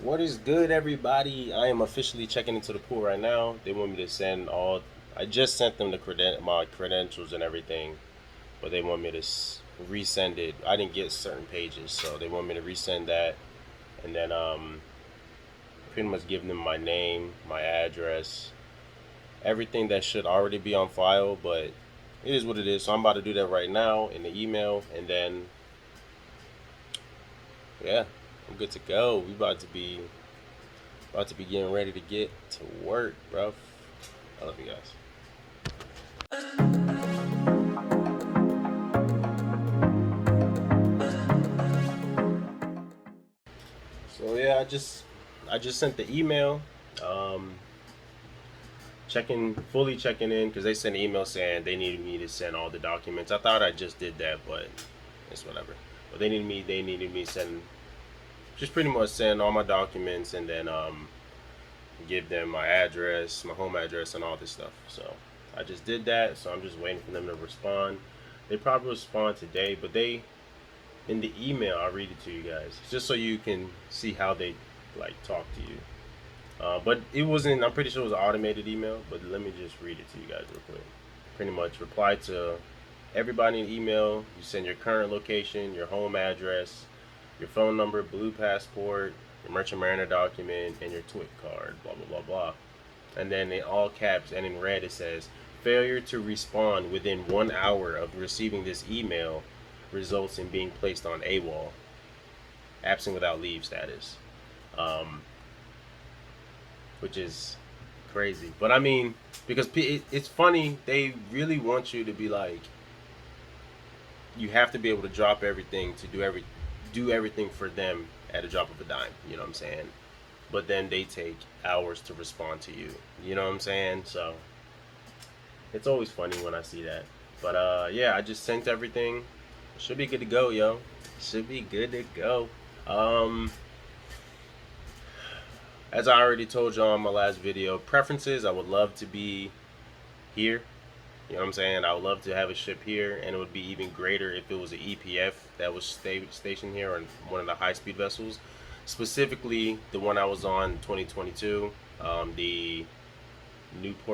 What is good, everybody? I am officially checking into the pool right now. They want me to send all. I just sent them my credentials and everything, but they want me to resend it. I didn't get certain pages, so they want me to resend that, and then pretty much give them my name, my address, everything that should already be on file. But it is what it is. So I'm about to do that right now in the email, and then yeah, I'm good to go. We about to be getting ready to get to work, bro. I love you guys. So yeah, I just sent the email, um, fully checking in because they sent an email saying they needed me to send all the documents. I thought I just did that, but it's whatever. But they needed me to send just pretty much send all my documents and then give them my address, my home address, and all this stuff. So I just did that. So I'm just waiting for them to respond. They probably respond today, but they in the email I'll read it to you guys just so you can see how they like talk to you. But it wasn't. I'm pretty sure it was an automated email. But let me just read it to you guys real quick. Pretty much reply to everybody in email. You send your current location, your home address, your phone number, blue passport, your Merchant Mariner document, and your TWIC card. Blah blah blah blah. And then in all caps and in red it says, "Failure to respond within 1 hour of receiving this email results in being placed on AWOL, absent without leave status," um, which is crazy. But I mean, because it's funny, they really want you to be like, you have to be able to drop everything to do everything for them at a drop of a dime. You know what I'm saying? But then they take hours to respond to you. You know what I'm saying? So it's always funny when I see that. But yeah, I just sent everything. Should be good to go, yo. Should be good to go. Um, as I already told y'all in my last video, preferences, I would love to be here. You know what I'm saying? I would love to have a ship here, and it would be even greater if it was an EPF that was stationed here on one of the high-speed vessels. Specifically, the one I was on in 2022, the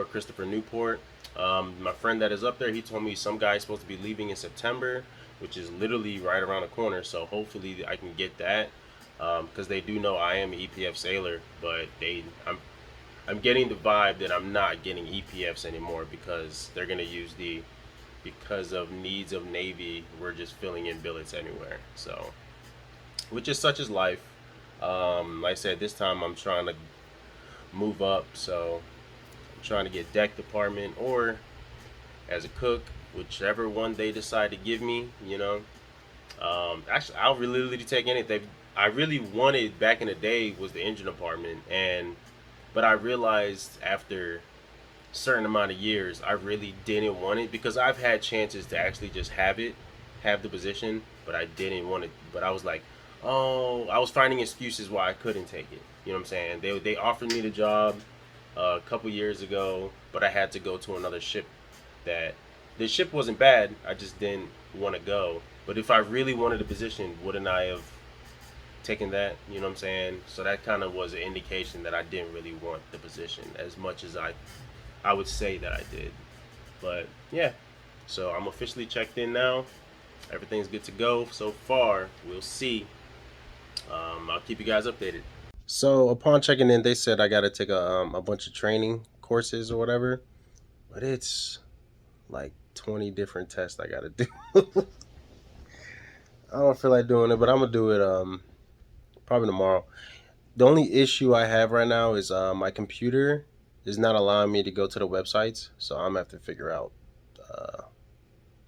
Christopher Newport. My friend that is up there, he told me some guy is supposed to be leaving in September, which is literally right around the corner. So hopefully I can get that, because they do know I am an EPF sailor, but I'm getting the vibe that I'm not getting EPFs anymore because they're gonna use because of needs of Navy, we're just filling in billets anywhere. So, which is such as life. Like I said, this time I'm trying to move up, so I'm trying to get deck department or as a cook, whichever one they decide to give me. You know, actually, I'll really take anything. I really wanted back in the day was the engine department, but I realized after a certain amount of years, I really didn't want it because I've had chances to actually just have the position, but I didn't want it. But I was like, oh, I was finding excuses why I couldn't take it. You know what I'm saying? They offered me the job a couple years ago, but I had to go to another ship. That the ship wasn't bad. I just didn't want to go. But if I really wanted a position, wouldn't I have taken that? You know what I'm saying? So that kind of was an indication that I didn't really want the position as much as I would say that I did. But yeah, so I'm officially checked in now. Everything's good to go so far. We'll see. I'll keep you guys updated. So upon checking in, they said I got to take a bunch of training courses or whatever, but it's like 20 different tests I got to do. I don't feel like doing it, but I'm gonna do it probably tomorrow. The only issue I have right now is my computer is not allowing me to go to the websites, so I'm gonna have to figure out uh,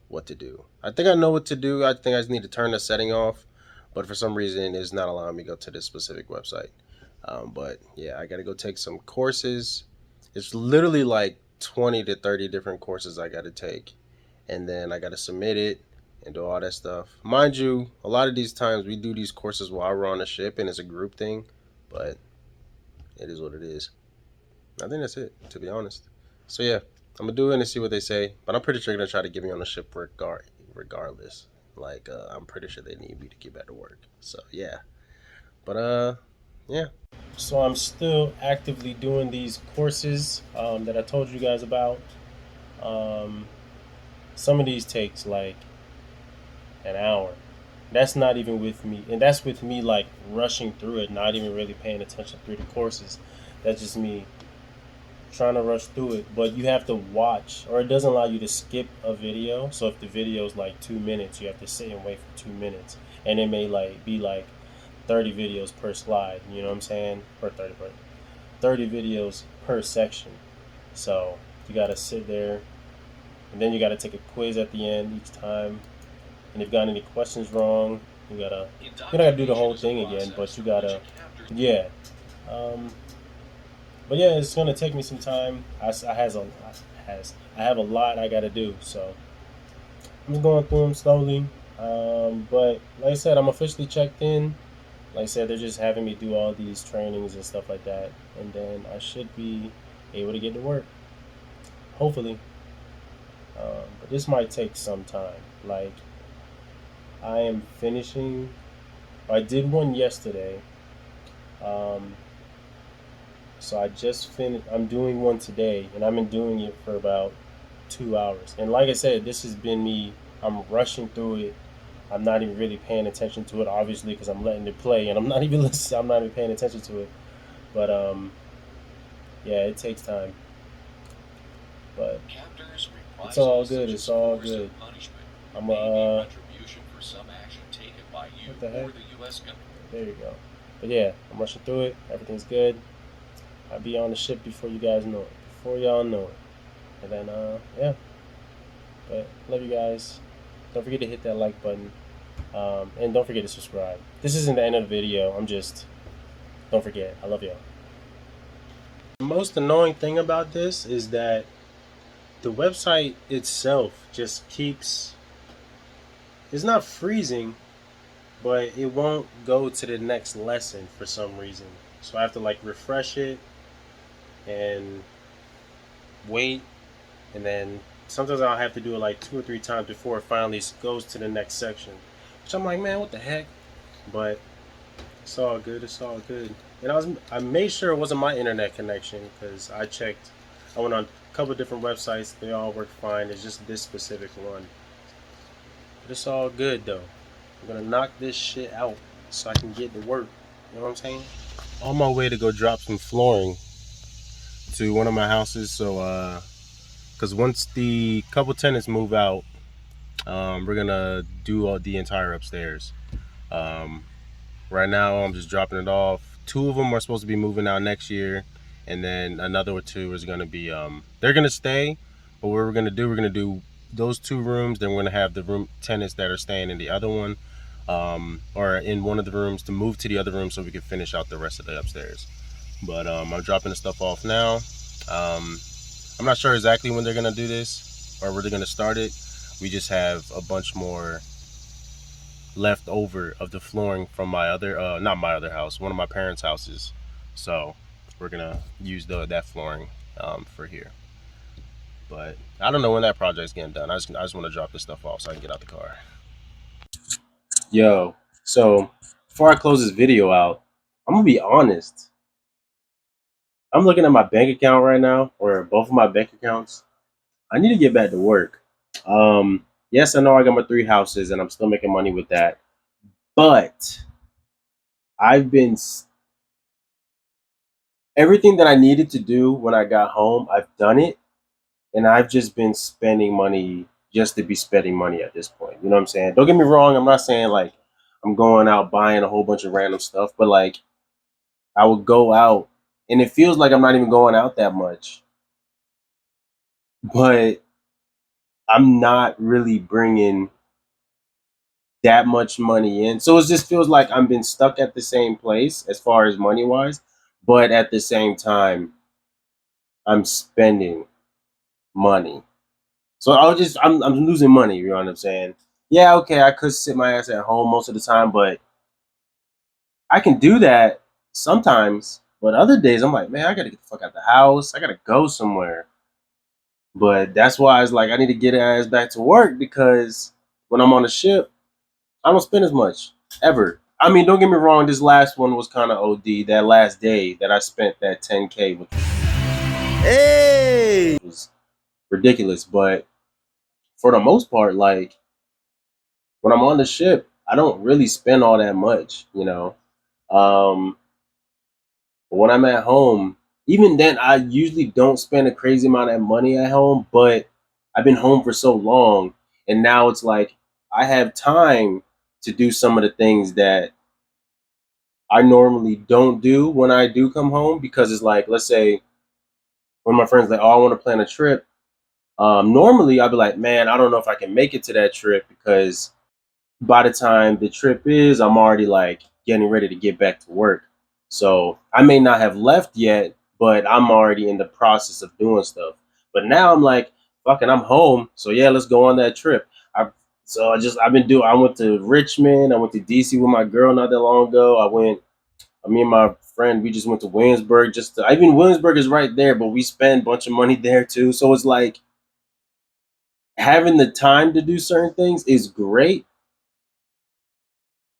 what to do. I think I know what to do. I think I just need to turn the setting off, but for some reason it's not allowing me to go to this specific website. But yeah, I gotta go take some courses. It's literally like 20 to 30 different courses I gotta take, and then I gotta submit it and do all that stuff. Mind you, a lot of these times we do these courses while we're on the ship and it's a group thing, but it is what it is. I think that's it, to be honest. So yeah, I'm gonna do it and see what they say, but I'm pretty sure they're gonna try to get me on the ship regardless. Like I'm pretty sure they need me to get back to work. So yeah, but yeah. So I'm still actively doing these courses that I told you guys about. Um, some of these takes like an hour. That's not even with me, and that's with me like rushing through it, not even really paying attention through the courses. That's just me trying to rush through it. But you have to watch, or it doesn't allow you to skip a video. So if the video is like 2 minutes, you have to sit and wait for 2 minutes, and it may like be like 30 videos per slide. You know what I'm saying? Or 30 videos per section. So you got to sit there, and then you got to take a quiz at the end each time. And if you got any questions wrong, you gotta do the whole thing again. But you gotta, yeah. Um, but yeah, it's gonna take me some time. I have a lot I gotta do, so I'm just going through them slowly. But like I said, I'm officially checked in. Like I said, they're just having me do all these trainings and stuff like that, and then I should be able to get to work. Hopefully, but this might take some time. Like I am finishing. I did one yesterday. Um, so I just finished. I'm doing one today, and I've been doing it for about 2 hours. And like I said, this has been me. I'm rushing through it. I'm not even really paying attention to it, obviously, because I'm letting it play, and I'm not even listening. I'm not even paying attention to it. But yeah, it takes time. But it's all good. It's all good. I'm what the heck? There you go. But yeah, I'm rushing through it. Everything's good. I'll be on the ship before you guys know it. Before y'all know it. And then yeah. But love you guys. Don't forget to hit that like button. And don't forget to subscribe. This isn't the end of the video. I'm just don't forget. I love y'all. The most annoying thing about this is that the website itself just keeps it's not freezing, but it won't go to the next lesson for some reason. So I have to like refresh it and wait, and then sometimes I'll have to do it like 2 or 3 times before it finally goes to the next section. Which I'm like, man, what the heck? But it's all good. It's all good. And I made sure it wasn't my internet connection because I checked. I went on a couple of different websites. They all work fine. It's just this specific one. But it's all good though. I'm gonna knock this shit out so I can get to work. You know what I'm saying? On my way to go drop some flooring to one of my houses. So because once the couple tenants move out, we're gonna do all the entire upstairs. Um, right now, I'm just dropping it off. 2 of them are supposed to be moving out next year, and then another 2 is gonna be they're gonna stay. But what we're gonna do those 2 rooms. Then we're gonna have the room tenants that are staying in the other one, or in one of the rooms to move to the other room so we can finish out the rest of the upstairs. But I'm dropping the stuff off now. Um, I'm not sure exactly when they're gonna do this or where they're gonna start it. We just have a bunch more left over of the flooring from my other, not my other house, one of my parents' houses. So we're gonna use that flooring for here. But I don't know when that project's getting done. I just want to drop this stuff off so I can get out the car. Yo, so before I close this video out, I'm gonna be honest. I'm looking at my bank account right now, or both of my bank accounts. I need to get back to work. Yes, I know I got my 3 houses and I'm still making money with that. But I've been everything that I needed to do when I got home, I've done it, and I've just been spending money just to be spending money at this point. You know what I'm saying? Don't get me wrong, I'm not saying like I'm going out buying a whole bunch of random stuff, but like I would go out and it feels like I'm not even going out that much, but I'm not really bringing that much money in. So it just feels like I'm been stuck at the same place as far as money wise, but at the same time, I'm spending money. So I'm losing money. You know what I'm saying? Yeah, okay, I could sit my ass at home most of the time, but I can do that sometimes. But other days, I'm like, man, I gotta get the fuck out the house. I gotta go somewhere. But that's why it's like I need to get ass back to work because when I'm on the ship, I don't spend as much ever. I mean, don't get me wrong. This last one was kind of OD. That last day that I spent that 10K, which Hey! was ridiculous. But for the most part, like when I'm on the ship, I don't really spend all that much, you know. Um, but when I'm at home, even then, I usually don't spend a crazy amount of money at home. But I've been home for so long, and now it's like I have time to do some of the things that I normally don't do when I do come home, because it's like, let's say when my friends like, oh, I want to plan a trip. Normally I'd be like, man, I don't know if I can make it to that trip, because by the time the trip is, I'm already like getting ready to get back to work. So I may not have left yet, but I'm already in the process of doing stuff. But now I'm like, fucking, I'm home. So yeah, let's go on that trip. I I've been doing. I went to Richmond. I went to DC with my girl not that long ago. Me and my friend, we just went to Williamsburg. I mean, Williamsburg is right there, but we spend a bunch of money there too. So it's like having the time to do certain things is great,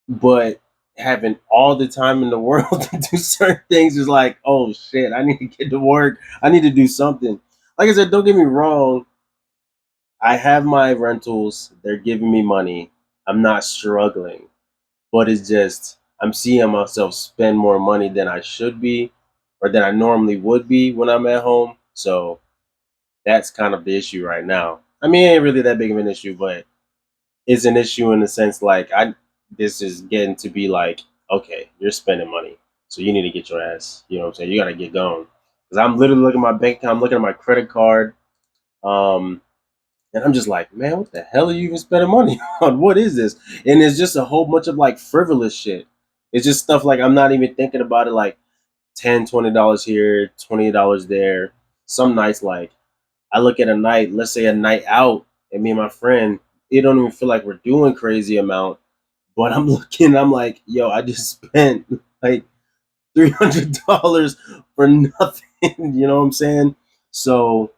but having all the time in the world to do certain things is like, oh shit, I need to get to work. I need to do something. Like I said, don't get me wrong. I have my rentals. They're giving me money. I'm not struggling, but it's just I'm seeing myself spend more money than I should be, or than I normally would be when I'm at home. So that's kind of the issue right now. I mean, it ain't really that big of an issue, but it's an issue in the sense like I this is getting to be like, okay, you're spending money, so you need to get your ass. You know what I'm saying? You got to get going. Because I'm literally looking at my bank account, I'm looking at my credit card, um, and I'm just like, man, what the hell are you even spending money on? What is this? And it's just a whole bunch of like frivolous shit. It's just stuff like I'm not even thinking about it. Like $10, $20 here, $20 there. Some nights, like I look at a night, let's say a night out, and me and my friend, it don't even feel like we're doing crazy amount. But I'm looking, I'm like, yo, I just spent like $300 for nothing. You know what I'm saying? So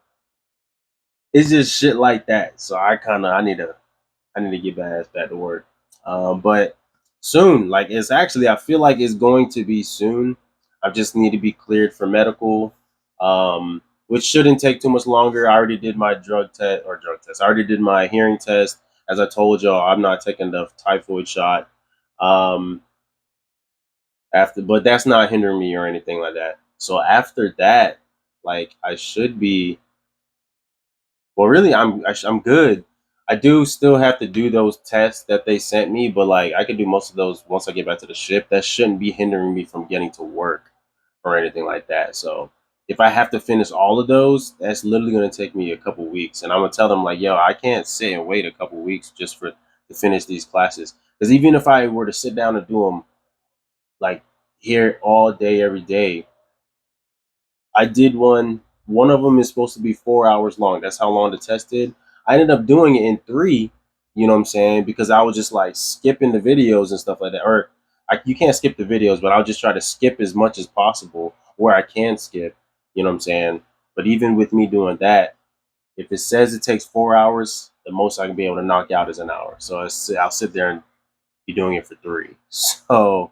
it's just shit like that. So I need to get my ass back to work. But soon, like it's actually, I feel like it's going to be soon. I just need to be cleared for medical, which shouldn't take too much longer. I already did my drug test. I already did my hearing test. As I told y'all, I'm not taking the typhoid shot. Um, but that's not hindering me or anything like that. So after that, like I should be, well, really, I'm good. I do still have to do those tests that they sent me, but like I can do most of those once I get back to the ship. That shouldn't be hindering me from getting to work or anything like that. So if I have to finish all of those, that's literally going to take me a couple weeks, and I'm gonna tell them like, yo, I can't sit and wait a couple weeks just for to finish these classes. Because even if I were to sit down and do them like here all day every day, I did one. One of them is supposed to be 4 hours long. That's how long the test did. I ended up doing it in three. You know what I'm saying? Because I was just like skipping the videos and stuff like that. Or you can't skip the videos, but I'll just try to skip as much as possible where I can skip. You know what I'm saying? But even with me doing that, if it says it takes 4 hours, the most I can be able to knock out is an hour. So I'll sit there and be doing it for three. So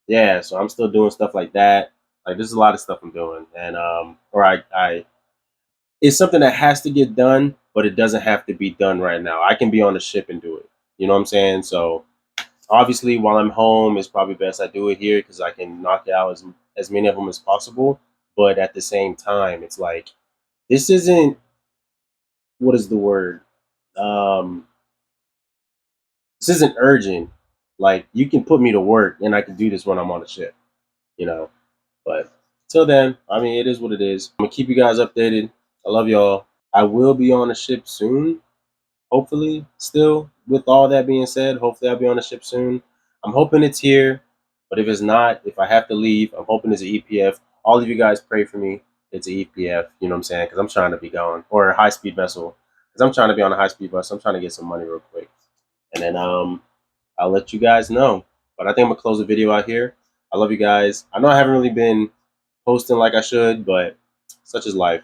yeah, so I'm still doing stuff like that. Like there's a lot of stuff I'm doing, and I it's something that has to get done, but it doesn't have to be done right now. I can be on the ship and do it. You know what I'm saying? So obviously, while I'm home, it's probably best I do it here because I can knock out as many of them as possible. But at the same time, it's like this isn't, what is the word? Um, this isn't urgent. Like you can put me to work, and I can do this when I'm on the ship. You know. But till then, I mean, it is what it is. I'm gonna keep you guys updated. I love y'all. I will be on a ship soon, hopefully. Still, with all that being said, hopefully I'll be on a ship soon. I'm hoping it's here, but if it's not, if I have to leave, I'm hoping it's an EPF. All of you guys pray for me. It's an EPF. You know what I'm saying? Because I'm trying to be going, or a high speed vessel. Because I'm trying to be on a high speed bus. I'm trying to get some money real quick, and then I'll let you guys know. But I think I'm gonna close the video out here. I love you guys. I know I haven't really been posting like I should, but such is life.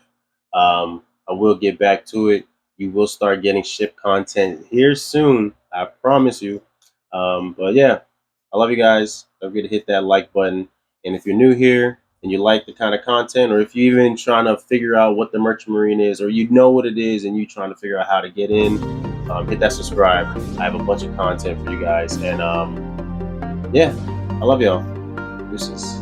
I will get back to it. You will start getting ship content here soon. I promise you. But yeah, I love you guys. Don't forget to hit that like button. And if you're new here and you like the kind of content, or if you're even trying to figure out what the Merchant Marine is, or you know what it is and you're trying to figure out how to get in, hit that subscribe. I have a bunch of content for you guys. And yeah, I love y'all. Deuces.